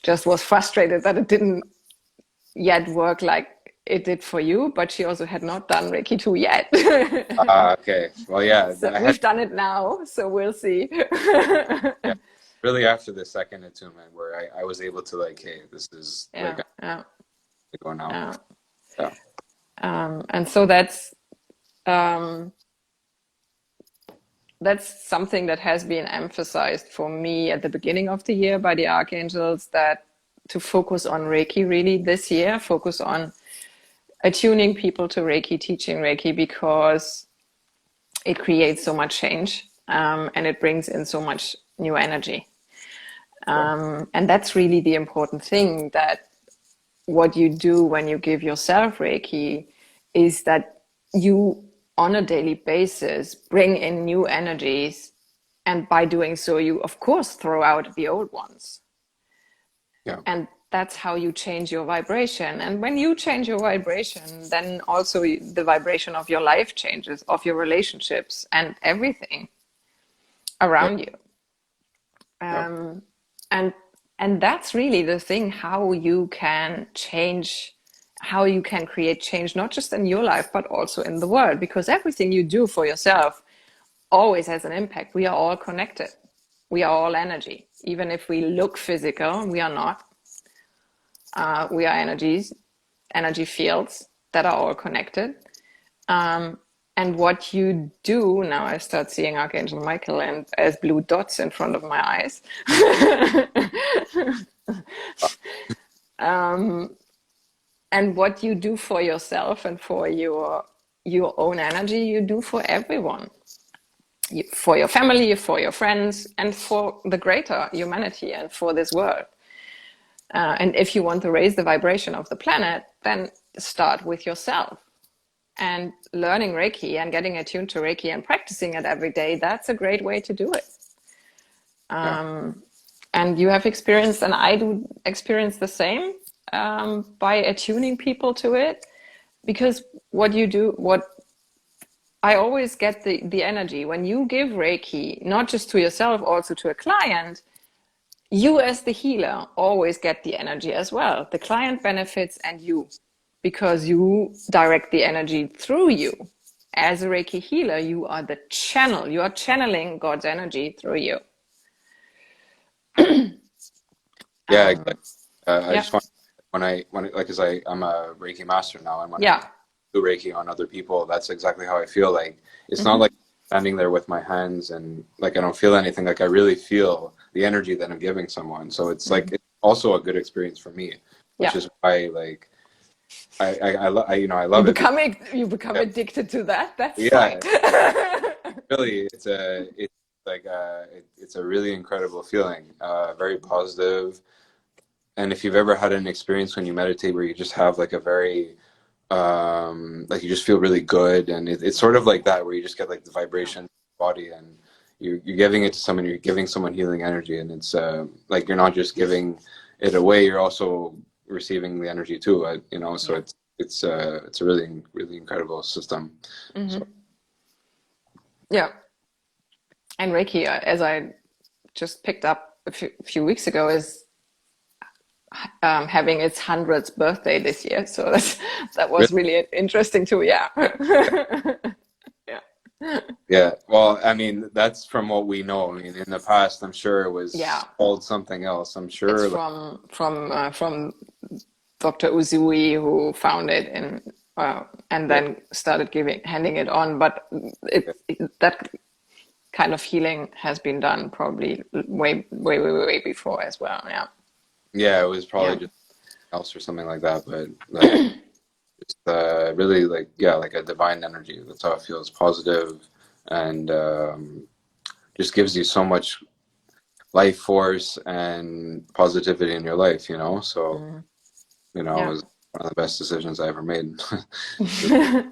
[SPEAKER 1] just was frustrated that it didn't yet work like it did for you, but she also had not done Reiki 2 yet.
[SPEAKER 2] Okay. Well, yeah,
[SPEAKER 1] So
[SPEAKER 2] I had,
[SPEAKER 1] we've done it now, so we'll see.
[SPEAKER 2] yeah, really after the second attunement where I was able to like, hey, this is like
[SPEAKER 1] Yeah, yeah,
[SPEAKER 2] I'm going now.
[SPEAKER 1] yeah.
[SPEAKER 2] Yeah.
[SPEAKER 1] And so um, that's something that has been emphasized for me at the beginning of the year by the archangels, that to focus on Reiki really this year, focus on attuning people to Reiki, teaching Reiki, because it creates so much change, and it brings in so much new energy.
[SPEAKER 2] Sure.
[SPEAKER 1] And that's really the important thing, that what you do when you give yourself Reiki is that you, on a daily basis, bring in new energies. And by doing so, you, of course, throw out the old ones.
[SPEAKER 2] Yeah.
[SPEAKER 1] And that's how you change your vibration. And when you change your vibration, then also the vibration of your life changes, of your relationships and everything
[SPEAKER 2] Yeah.
[SPEAKER 1] around you.
[SPEAKER 2] Yeah.
[SPEAKER 1] Um, and that's really the thing, how you can change, how you can create change, not just in your life, but also in the world, because everything you do for yourself always has an impact. We are all connected. We are all energy. Even if we look physical, we are not. We are energies, energy fields that are all connected. And what you do now, I start seeing Archangel Michael and as blue dots in front of my eyes. And what you do for yourself and for your own energy, you do for everyone, for your family, for your friends, and for the greater humanity and for this world. And if you want to raise the vibration of the planet, then start with yourself. And learning Reiki and getting attuned to Reiki and practicing it every day, that's a great way to do it.
[SPEAKER 2] Yeah.
[SPEAKER 1] And you have experienced, and I do experience the same, by attuning people to it. Because what you do, what I always get the energy when you give Reiki, not just to yourself, also to a client, you as the healer always get the energy as well. The client benefits and you, because you direct the energy through you. As a Reiki healer, you are the channel. You are channeling God's energy through you.
[SPEAKER 2] Yeah. Exactly. I
[SPEAKER 1] Yeah.
[SPEAKER 2] just want like, cause I'm a Reiki master now, and when I
[SPEAKER 1] Yeah.
[SPEAKER 2] do Reiki on other people, that's exactly how I feel. Like, it's not
[SPEAKER 1] Mm-hmm.
[SPEAKER 2] like standing there with my hands and like I don't feel anything. Like, I really feel the energy that I'm giving someone. So it's like,
[SPEAKER 1] Mm-hmm.
[SPEAKER 2] it's also a good experience for me, which
[SPEAKER 1] Yeah.
[SPEAKER 2] is why like I love it because
[SPEAKER 1] You become
[SPEAKER 2] yeah,
[SPEAKER 1] addicted to that. That's fine.
[SPEAKER 2] yeah, really, it's like it's a really incredible feeling, very positive. And if you've ever had an experience when you meditate where you just have like a very like you just feel really good, and it's sort of like that where you just get like the
[SPEAKER 1] Yeah.
[SPEAKER 2] vibration in your body, and you're giving it to someone, you're giving someone healing energy, and it's like you're not just giving it away, you're also receiving the energy too, so
[SPEAKER 1] Yeah.
[SPEAKER 2] it's a really really incredible system. So
[SPEAKER 1] Mm-hmm. Yeah. And Reiki, as I just picked up a few weeks ago, is having its 100th birthday this year. So that was
[SPEAKER 2] really,
[SPEAKER 1] really interesting too. Yeah. Yeah.
[SPEAKER 2] yeah, well, I mean, that's from what we know. I mean, in the past, I'm sure it was
[SPEAKER 1] Yeah.
[SPEAKER 2] called something else. I'm
[SPEAKER 1] It's
[SPEAKER 2] sure like,
[SPEAKER 1] from Dr. Uzui, who found it and
[SPEAKER 2] yeah,
[SPEAKER 1] then started handing it on. But that kind of healing has been done probably way before as well. Yeah.
[SPEAKER 2] yeah, it was probably
[SPEAKER 1] Yeah.
[SPEAKER 2] just else or something like that, but like really like, yeah, like a divine energy. That's how it feels, positive, and just gives you so much life force and positivity in your life, so
[SPEAKER 1] Mm.
[SPEAKER 2] it
[SPEAKER 1] Yeah.
[SPEAKER 2] was one of the best decisions I ever made.
[SPEAKER 1] Yeah,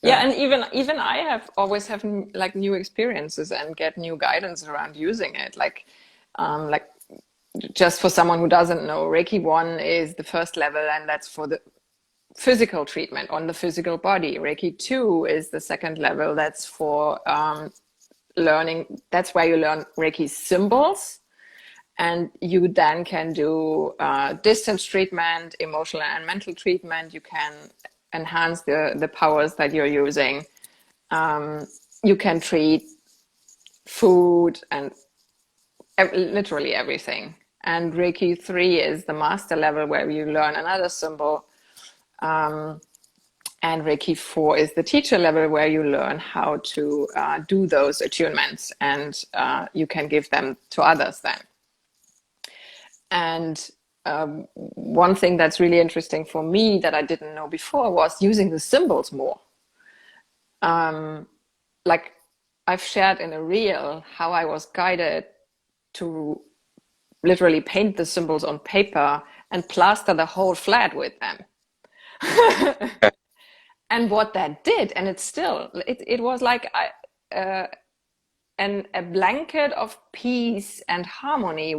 [SPEAKER 2] Yeah.
[SPEAKER 1] and even I have always have like new experiences and get new guidance around using it. Like just for someone who doesn't know, Reiki 1 is the first level, and that's for the physical treatment on the physical body. Reiki 2 is the second level. That's for learning, that's where you learn Reiki symbols. And you then can do distance treatment, emotional and mental treatment. You can enhance the powers that you're using. You can treat food and literally everything. And Reiki 3 is the master level where you learn another symbol. And Reiki 4 is the teacher level where you learn how to do those attunements, and you can give them to others then. And one thing that's really interesting for me that I didn't know before was using the symbols more. Like I've shared in a reel how I was guided to literally paint the symbols on paper and plaster the whole flat with them. And what that did, and it's still, it was like a blanket of peace and harmony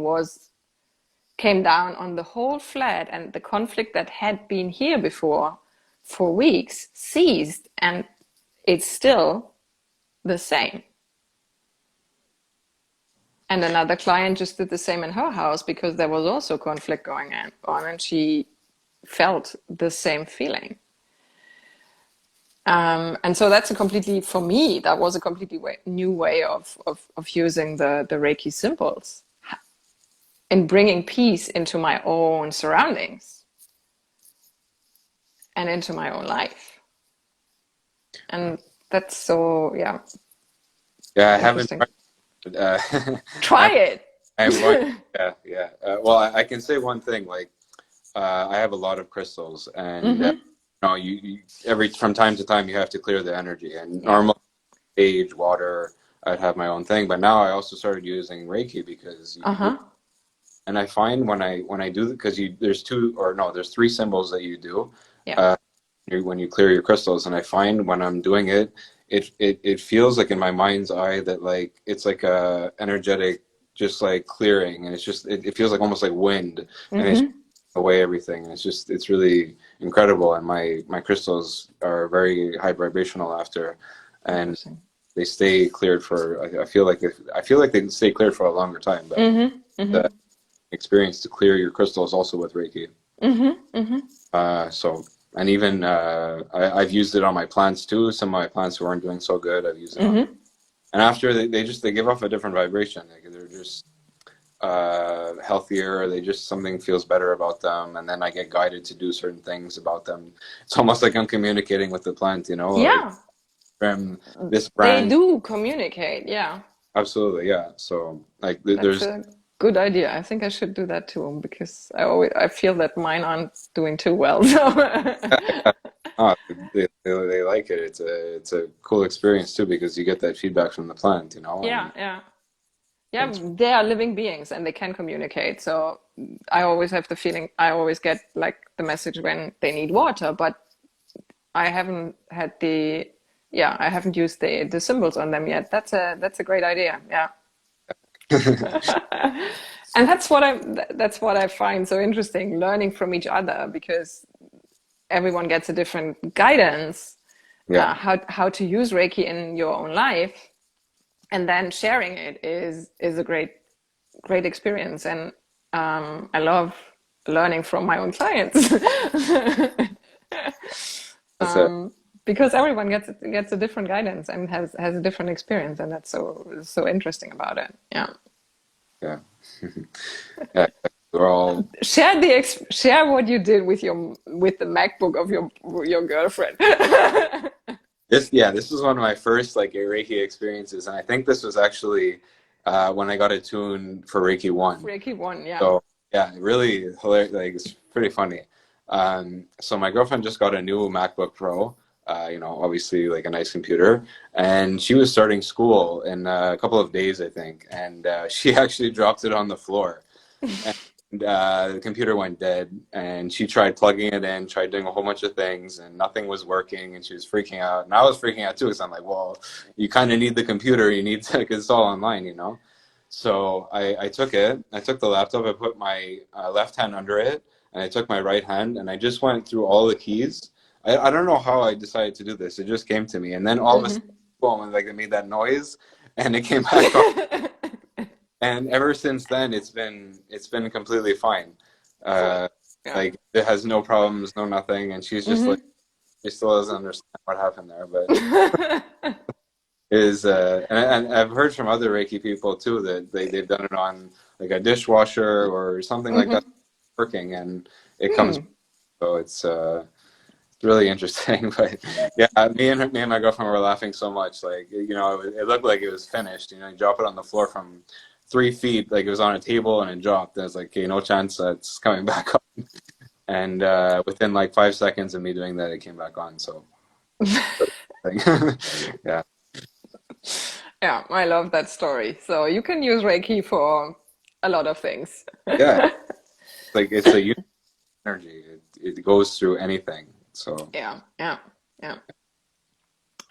[SPEAKER 1] came down on the whole flat, and the conflict that had been here before for weeks ceased, and it's still the same. And another client just did the same in her house because there was also conflict going on, and she felt the same feeling. And so that's for me, that was a completely new way of using the Reiki symbols in bringing peace into my own surroundings and into my own life. And that's so,
[SPEAKER 2] Yeah, I haven't
[SPEAKER 1] interesting.
[SPEAKER 2] tried,
[SPEAKER 1] Try it.
[SPEAKER 2] I'm going, yeah. Well, I can say one thing, like, I have a lot of crystals, and
[SPEAKER 1] Mm-hmm.
[SPEAKER 2] you from time to time you have to clear the energy. And
[SPEAKER 1] Yeah.
[SPEAKER 2] normally, sage, water, I'd have my own thing, but now I also started using Reiki because and I find when I do, because there's three symbols that you do
[SPEAKER 1] Yeah.
[SPEAKER 2] when you clear your crystals, and I find when I'm doing it, it feels like in my mind's eye that like it's like a energetic, just like clearing, and it feels like almost like wind, and it's
[SPEAKER 1] Mm-hmm.
[SPEAKER 2] away everything, and it's really incredible. And my crystals are very high vibrational after, and
[SPEAKER 1] Interesting.
[SPEAKER 2] they stay cleared for. I feel like they stay cleared for a longer time, but
[SPEAKER 1] Mm-hmm.
[SPEAKER 2] the
[SPEAKER 1] Mm-hmm.
[SPEAKER 2] experience to clear your crystals also with Reiki.
[SPEAKER 1] Mm-hmm. Mm-hmm.
[SPEAKER 2] So, and even I've used it on my plants too. Some of my plants who aren't doing so good, I've used it on.
[SPEAKER 1] Mm-hmm.
[SPEAKER 2] And after they give off a different vibration. Like they're just healthier. They just something feels better about them. And then I get guided to do certain things about them. It's almost like I'm communicating with the plant, like
[SPEAKER 1] Yeah.
[SPEAKER 2] from this
[SPEAKER 1] They
[SPEAKER 2] branch.
[SPEAKER 1] do communicate. Yeah.
[SPEAKER 2] Absolutely, yeah. So like
[SPEAKER 1] That's
[SPEAKER 2] there's
[SPEAKER 1] a good idea. I think I should do that too because I feel that mine aren't doing too well. So
[SPEAKER 2] oh, they like it. It's a cool experience too because you get that feedback from the plant,
[SPEAKER 1] yeah,
[SPEAKER 2] and
[SPEAKER 1] yeah. Yeah,
[SPEAKER 2] it's
[SPEAKER 1] they are living beings and they can communicate. So I always have the feeling I always get like the message when they need water, but I haven't had I haven't used the symbols on them yet. That's a great idea. Yeah. And that's what I find so interesting, learning from each other because everyone gets a different guidance,
[SPEAKER 2] yeah.
[SPEAKER 1] how to use Reiki in your own life, and then sharing it is a great experience. And I love learning from my own clients.
[SPEAKER 2] That's it.
[SPEAKER 1] Because everyone gets a different guidance and has a different experience, and that's so interesting about it. Yeah.
[SPEAKER 2] Yeah. Yeah. We're all
[SPEAKER 1] Share what you did with the MacBook of your girlfriend.
[SPEAKER 2] this was one of my first like Reiki experiences, and I think this was actually when I got attuned for Reiki 1.
[SPEAKER 1] Reiki 1, yeah.
[SPEAKER 2] So yeah, really hilarious. Like it's pretty funny. So my girlfriend just got a new MacBook Pro. Obviously like a nice computer, and she was starting school in a couple of days, I think, and she actually dropped it on the floor, and the computer went dead. And she tried plugging it in, tried doing a whole bunch of things, and nothing was working. And she was freaking out, and I was freaking out too, because I'm like, well, you kind of need the computer. You need to install online. So I took it. I took the laptop. I put my left hand under it, and I took my right hand, and I just went through all the keys. I don't know how I decided to do this. It just came to me, and then all of a sudden, boom, like it made that noise, and it came back on. And ever since then, it's been completely fine.
[SPEAKER 1] Cool.
[SPEAKER 2] Uh,
[SPEAKER 1] Yeah.
[SPEAKER 2] like it has no problems, no nothing, and she's just like
[SPEAKER 1] Mm-hmm.
[SPEAKER 2] she still doesn't understand what happened there. But is and I've heard from other Reiki people too that they've done it on like a dishwasher or something like that
[SPEAKER 1] Mm-hmm.
[SPEAKER 2] working, and it comes.
[SPEAKER 1] Hmm.
[SPEAKER 2] So it's really interesting. But yeah, me and my girlfriend were laughing so much. Like it looked like it was finished. You drop it on the floor from 3 feet, like it was on a table and it dropped. I was like, okay, no chance that's coming back up. And within like 5 seconds of me doing that, it came back on. So yeah,
[SPEAKER 1] Yeah, I love that story. So you can use Reiki for a lot of things.
[SPEAKER 2] yeah, like it's a unique energy. It goes through anything. So
[SPEAKER 1] Yeah, yeah, yeah.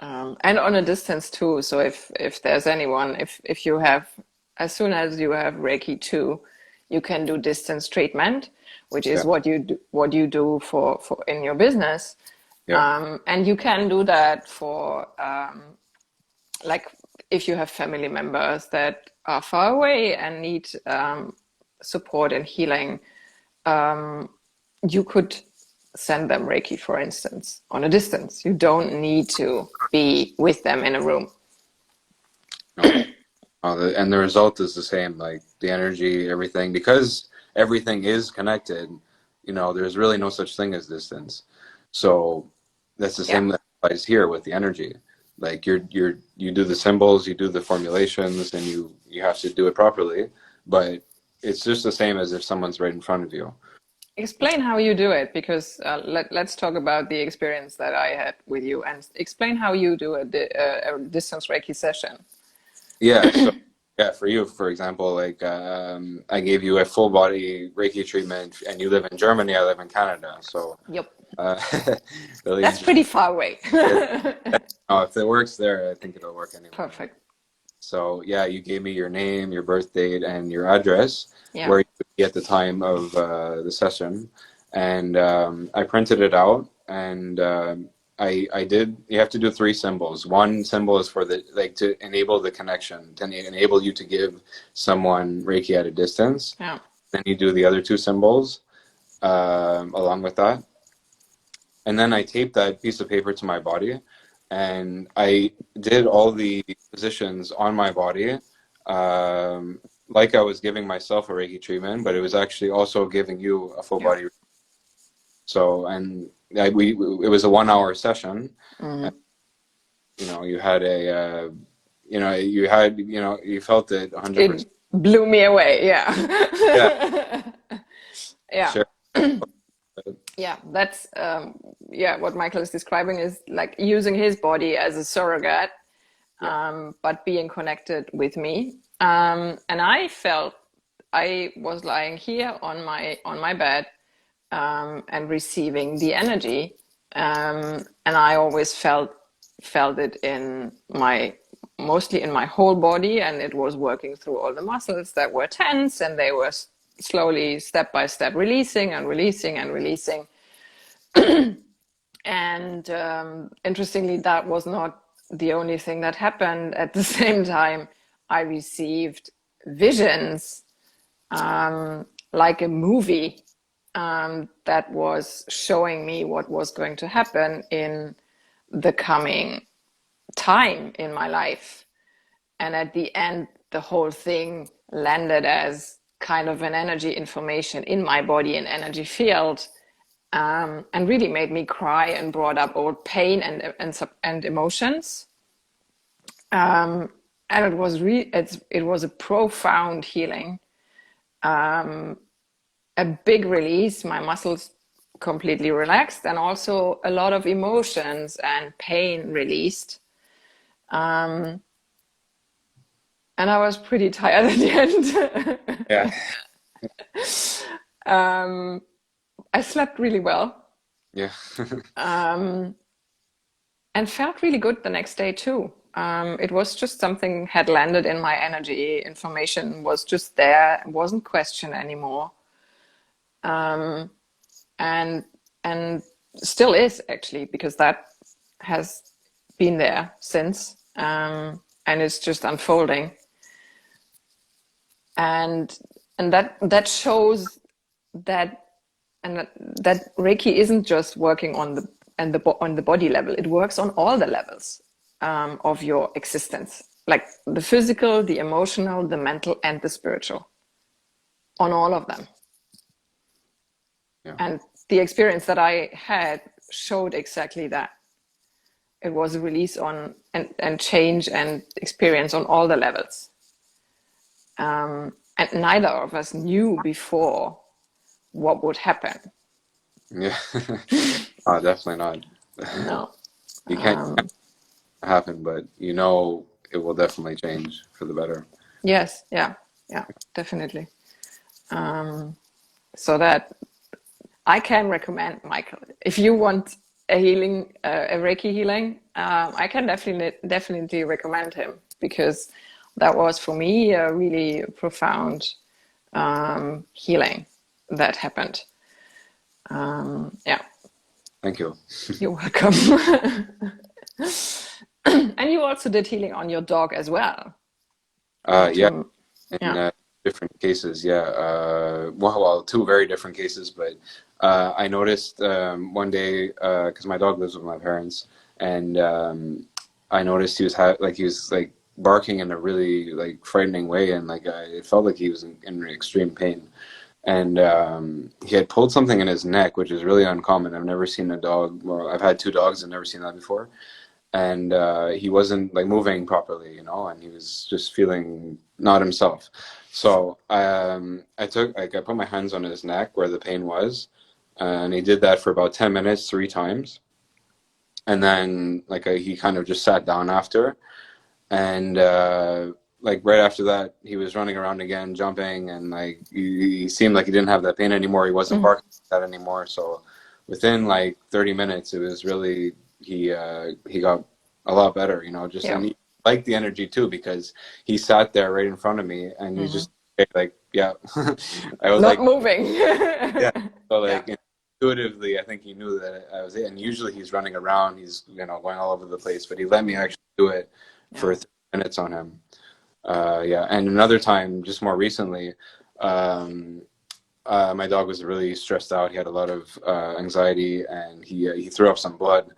[SPEAKER 1] And on a distance too. So if there's anyone, if you have, as soon as you have Reiki too, you can do distance treatment, which
[SPEAKER 2] yeah,
[SPEAKER 1] is what you do for in your business.
[SPEAKER 2] yeah,
[SPEAKER 1] And you can do that for like if you have family members that are far away and need support and healing, you could send them Reiki, for instance, on a distance. You don't need to be with them in a room.
[SPEAKER 2] no. And the result is the same, like the energy, everything, because everything is connected. There's really no such thing as distance. So that's the
[SPEAKER 1] Yeah,
[SPEAKER 2] same that applies here with the energy. Like you do the symbols, you do the formulations, and you have to do it properly. But it's just the same as if someone's right in front of you.
[SPEAKER 1] explain how you do it, because let's talk about the experience that I had with you, and explain how you do a distance Reiki session.
[SPEAKER 2] Yeah. So yeah, for you, for example, like I gave you a full body Reiki treatment, and you live in Germany, I live in Canada, so.
[SPEAKER 1] Yep,
[SPEAKER 2] Uh, really
[SPEAKER 1] that's
[SPEAKER 2] interesting.
[SPEAKER 1] pretty far away.
[SPEAKER 2] It, if it works there, I think it'll work anywhere.
[SPEAKER 1] Perfect.
[SPEAKER 2] So yeah, you gave me your name, your birth date, and your address
[SPEAKER 1] Yeah,
[SPEAKER 2] where you would be at the time of the session, and I printed it out, and I did. You have to do 3 symbols. One symbol is for the like to enable the connection, to enable you to give someone Reiki at a distance.
[SPEAKER 1] yeah.
[SPEAKER 2] Then you do the other 2 symbols along with that. And then I taped that piece of paper to my body, and I did all the positions on my body, like I was giving myself a Reiki treatment, but it was actually also giving you a full
[SPEAKER 1] Yeah.
[SPEAKER 2] body. So, and it was a 1 hour session. And,
[SPEAKER 1] Mm.
[SPEAKER 2] you had you felt it 100%.
[SPEAKER 1] It blew me away. Yeah.
[SPEAKER 2] Yeah,
[SPEAKER 1] Yeah.
[SPEAKER 2] sure.
[SPEAKER 1] Yeah. That's, yeah, what Michael is describing is like using his body as a surrogate,
[SPEAKER 2] Yeah,
[SPEAKER 1] but being connected with me. And I was lying here on my bed, and receiving the energy. And I always felt it mostly in my whole body, and it was working through all the muscles that were tense, and they were slowly, step by step, releasing and releasing and releasing. And interestingly, that was not the only thing that happened. At the same time, I received visions, like a movie, that was showing me what was going to happen in the coming time in my life. And at the end, the whole thing landed as kind of an energy information in my body, an energy field, and really made me cry and brought up old pain and emotions. And it was a profound healing, a big release. My muscles completely relaxed, and also a lot of emotions and pain released. And I was pretty tired at the end.
[SPEAKER 2] yeah,
[SPEAKER 1] I slept really well,
[SPEAKER 2] yeah,
[SPEAKER 1] and felt really good the next day too. It was just something had landed in my energy. Information was just there, it wasn't questioned anymore. And and still is, actually, because that has been there since. and it's just unfolding. And that shows that, and that Reiki isn't just working on the body level. It works on all the levels of your existence, like the physical, the emotional, the mental, and the spiritual, on all of them.
[SPEAKER 2] Yeah.
[SPEAKER 1] And the experience that I had showed exactly that. It was a release on and change and experience on all the levels. And neither of us knew before what would happen.
[SPEAKER 2] Yeah. Definitely not.
[SPEAKER 1] No.
[SPEAKER 2] You can't happen, but you know it will definitely change for the better.
[SPEAKER 1] Yes. Yeah. Yeah. Definitely. So that I can recommend Michael if you want a healing, a Reiki healing. I can definitely recommend him, because that was for me a really profound healing that happened. Yeah.
[SPEAKER 2] Thank you.
[SPEAKER 1] You're welcome. And you also did healing on your dog as well.
[SPEAKER 2] Yeah, in
[SPEAKER 1] Yeah.
[SPEAKER 2] different cases, yeah. Well, two very different cases, but I noticed one day because my dog lives with my parents, and I noticed he was like barking in a really like frightening way, and like it felt like he was in extreme pain, and he had pulled something in his neck, which is really uncommon. I've never seen a dog. Well, I've had two dogs and never seen that before, and he wasn't like moving properly, and he was just feeling not himself. So I put my hands on his neck where the pain was, and he did that for about 10 minutes, three times, and then he kind of just sat down after, and like right after that he was running around again, jumping, and like he seemed like he didn't have that pain anymore. He wasn't
[SPEAKER 1] Mm.
[SPEAKER 2] barking like that anymore. So within like 30 minutes, it was really he got a lot better, just,
[SPEAKER 1] Yeah.
[SPEAKER 2] and he liked the energy too, because he sat there right in front of me and he
[SPEAKER 1] Mm-hmm.
[SPEAKER 2] just like, yeah. I was
[SPEAKER 1] Not
[SPEAKER 2] like,
[SPEAKER 1] moving.
[SPEAKER 2] yeah. So
[SPEAKER 1] Yeah.
[SPEAKER 2] like intuitively, I think he knew that I was it. And usually he's running around, he's going all over the place, but he let me actually do it
[SPEAKER 1] Yeah.
[SPEAKER 2] for 3 minutes on him. Yeah, and another time, just more recently, um, my dog was really stressed out. He had a lot of anxiety, and he threw up some blood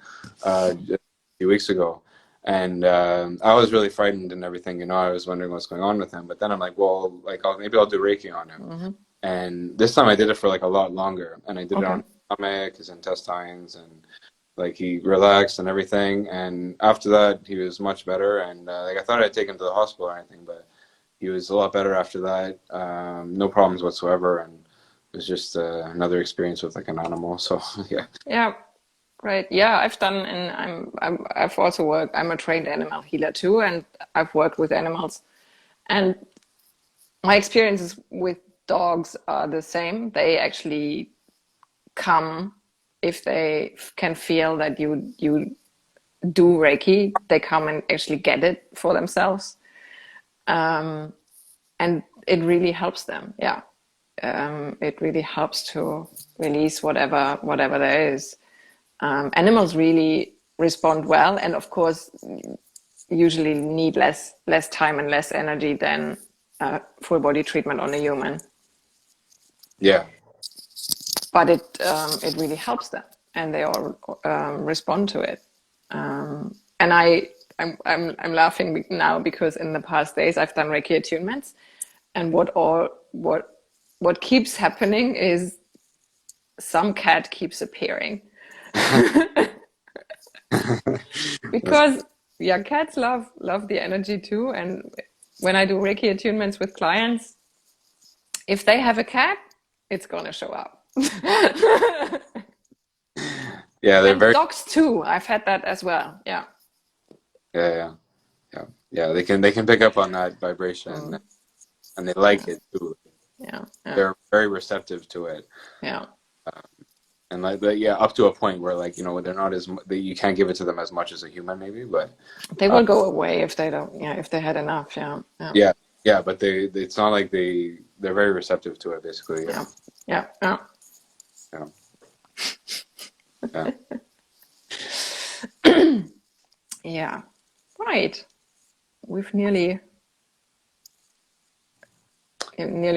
[SPEAKER 2] just a few weeks ago. And I was really frightened and everything. I was wondering what's going on with him. But then I'm like, well, like maybe I'll do Reiki on him.
[SPEAKER 1] Mm-hmm.
[SPEAKER 2] And this time I did it for like a lot longer, and I did it on
[SPEAKER 1] Okay.
[SPEAKER 2] his stomach, his intestines, and like he relaxed and everything. And after that, he was much better. And like I thought I'd take him to the hospital or anything, but he was a lot better after that. No problems whatsoever, and it was just another experience with like an animal. So yeah,
[SPEAKER 1] Yeah. Great. Yeah, I've done, and I've also worked. I'm a trained animal healer too, and I've worked with animals. And my experiences with dogs are the same. They actually come if they can feel that you do Reiki. They come and actually get it for themselves, and it really helps them. Yeah, it really helps to release whatever there is. Animals really respond well, and of course, usually need less time and less energy than full body treatment on a human.
[SPEAKER 2] yeah,
[SPEAKER 1] But it really helps them, and they all respond to it. And I'm laughing now because in the past days I've done Reiki attunements, and what keeps happening is some cat keeps appearing.
[SPEAKER 2] that's,
[SPEAKER 1] Because yeah, cats love the energy too. And when I do Reiki attunements with clients, if they have a cat, it's gonna show up.
[SPEAKER 2] yeah. They're
[SPEAKER 1] And
[SPEAKER 2] very,
[SPEAKER 1] dogs too. I've had that as well. Yeah.
[SPEAKER 2] yeah, yeah, yeah, yeah. They can pick up on that vibration,
[SPEAKER 1] Mm,
[SPEAKER 2] and they like
[SPEAKER 1] yeah.
[SPEAKER 2] it too.
[SPEAKER 1] Yeah. Yeah.
[SPEAKER 2] They're very receptive to it.
[SPEAKER 1] Yeah.
[SPEAKER 2] And like, but yeah, up to a point where like they're not you can't give it to them as much as a human maybe, but
[SPEAKER 1] They
[SPEAKER 2] uh,
[SPEAKER 1] will go away if they don't. Yeah. If they had enough. Yeah. Yeah.
[SPEAKER 2] yeah, yeah, but it's not like they're very receptive to it basically. Yeah,
[SPEAKER 1] Yeah. Yeah. Yeah.
[SPEAKER 2] yeah, yeah.
[SPEAKER 1] Yeah. Right. we've nearly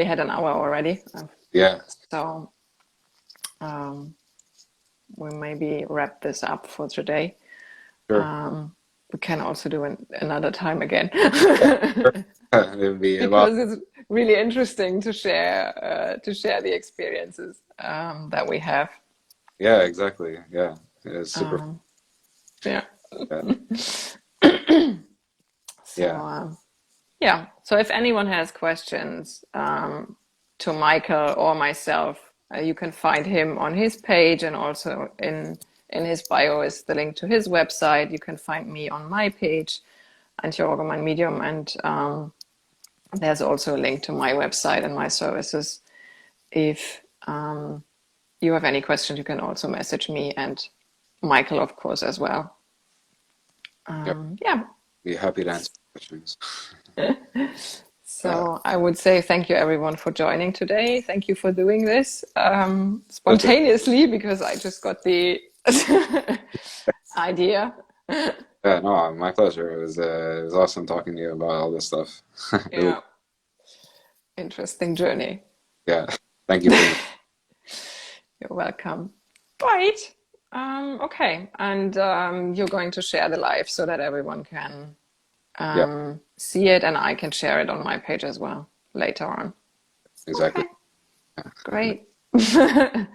[SPEAKER 1] had an hour already.
[SPEAKER 2] Yeah,
[SPEAKER 1] So we maybe wrap this up for today.
[SPEAKER 2] sure.
[SPEAKER 1] We can also do another time again
[SPEAKER 2] Yeah, sure. It would be about,
[SPEAKER 1] because it's really interesting to share the experiences that we have.
[SPEAKER 2] yeah, exactly. Yeah, it's super.
[SPEAKER 1] Yeah.
[SPEAKER 2] Yeah,
[SPEAKER 1] So
[SPEAKER 2] yeah,
[SPEAKER 1] yeah. So if anyone has questions to Michael or myself, you can find him on his page, and also in his bio is the link to his website. You can find me on my page, Antje Medium, and there's also a link to my website and my services. If you have any questions, you can also message me and Michael, of course, as well.
[SPEAKER 2] yep.
[SPEAKER 1] Yeah.
[SPEAKER 2] Be happy to answer questions. Uh,
[SPEAKER 1] So I would say thank you everyone for joining today. Thank you for doing this
[SPEAKER 2] Pleasure.
[SPEAKER 1] spontaneously because I just got the idea.
[SPEAKER 2] Yeah, no, my pleasure. It was awesome talking to you about all this stuff. Really,
[SPEAKER 1] Yeah, interesting journey.
[SPEAKER 2] yeah. Thank you for
[SPEAKER 1] You're welcome. Right. Okay. And you're going to share the live so that everyone can
[SPEAKER 2] yeah,
[SPEAKER 1] see it, and I can share it on my page as well later on.
[SPEAKER 2] exactly.
[SPEAKER 1] Okay. Great.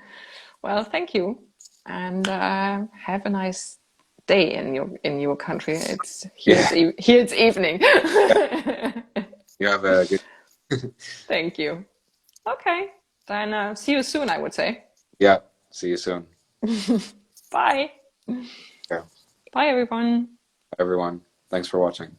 [SPEAKER 1] Well, thank you, and have a nice day in your country. It's here.
[SPEAKER 2] Yeah,
[SPEAKER 1] Here it's evening.
[SPEAKER 2] you have a good.
[SPEAKER 1] Thank you. Okay, then see you soon. I would say.
[SPEAKER 2] Yeah, see you soon.
[SPEAKER 1] Bye.
[SPEAKER 2] Yeah,
[SPEAKER 1] Bye, everyone.
[SPEAKER 2] everyone. Thanks for watching.